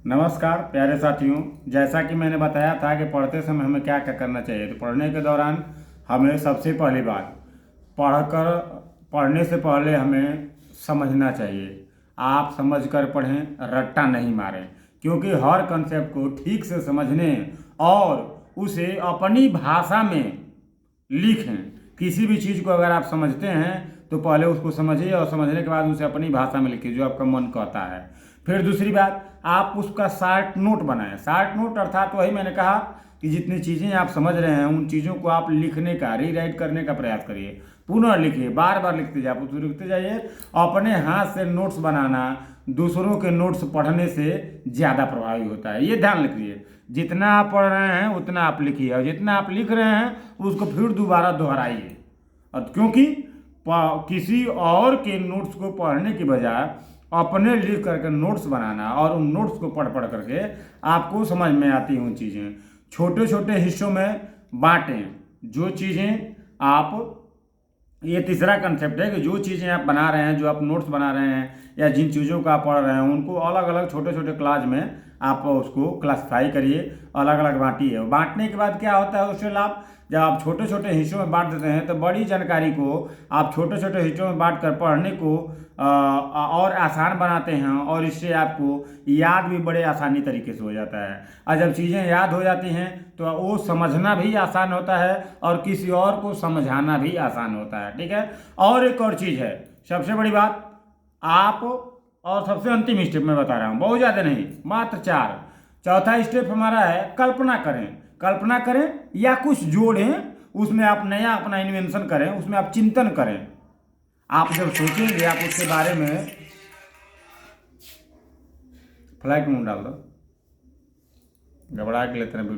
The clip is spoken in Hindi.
नमस्कार प्यारे साथियों। जैसा कि मैंने बताया था कि पढ़ते समय हमें क्या क्या करना चाहिए, तो पढ़ने के दौरान हमें सबसे पहली बात पढ़ने से पहले हमें समझना चाहिए। आप समझकर पढ़ें, रट्टा नहीं मारें, क्योंकि हर कंसेप्ट को ठीक से समझने और उसे अपनी भाषा में लिखें। किसी भी चीज़ को अगर आप समझते हैं तो पहले उसको समझिए और समझने के बाद उसे अपनी भाषा में लिखिए जो आपका मन कहता है। फिर दूसरी बात, आप उसका शार्ट नोट बनाएं। शार्ट नोट अर्थात वही मैंने कहा कि जितनी चीज़ें आप समझ रहे हैं उन चीज़ों को आप लिखने का, रीराइट करने का प्रयास करिए। पुनः लिखिए, बार बार लिखते जाइए। अपने हाथ से नोट्स बनाना दूसरों के नोट्स पढ़ने से ज़्यादा प्रभावी होता है, ये ध्यान रखिए। जितना आप पढ़ रहे हैं उतना आप लिखिए, और जितना आप लिख रहे हैं उसको फिर दोबारा दोहराइए। और क्योंकि किसी और के नोट्स को पढ़ने की बजाय अपने लिख करके नोट्स बनाना और उन नोट्स को पढ़ पढ़ करके आपको समझ में आती हैं उन चीज़ें। छोटे छोटे हिस्सों में बांटें जो चीज़ें आप, ये तीसरा कंसेप्ट है कि जो चीज़ें आप बना रहे हैं, जो आप नोट्स बना रहे हैं या जिन चीज़ों को आप पढ़ रहे हैं उनको अलग अलग छोटे छोटे क्लास में आप उसको क्लासिफाई करिए, अलग अलग बांटिए। बांटने के बाद क्या होता है, उससे लाभ, जब आप छोटे छोटे हिस्सों में बांट देते हैं तो बड़ी जानकारी को आप छोटे छोटे हिस्सों में बांट कर पढ़ने को और आसान बनाते हैं, और इससे आपको याद भी बड़े आसानी तरीके से हो जाता है। और जब चीज़ें याद हो जाती हैं तो वो समझना भी आसान होता है और किसी और को समझाना भी आसान होता है। ठीक है। और एक और चीज़ है, सबसे बड़ी बात, आप, और सबसे अंतिम स्टेप मैं बता रहा हूँ, बहुत ज़्यादा नहीं, मात्र 4। चौथा स्टेप हमारा है कल्पना करें। कल्पना करें या कुछ जोड़ें, उसमें आप नया अपना इन्वेंशन करें, उसमें आप चिंतन करें। आप जब सोचेंगे आप उसके बारे में, फ्लाइट मोड डाल दो, घबरा के लेते हैं।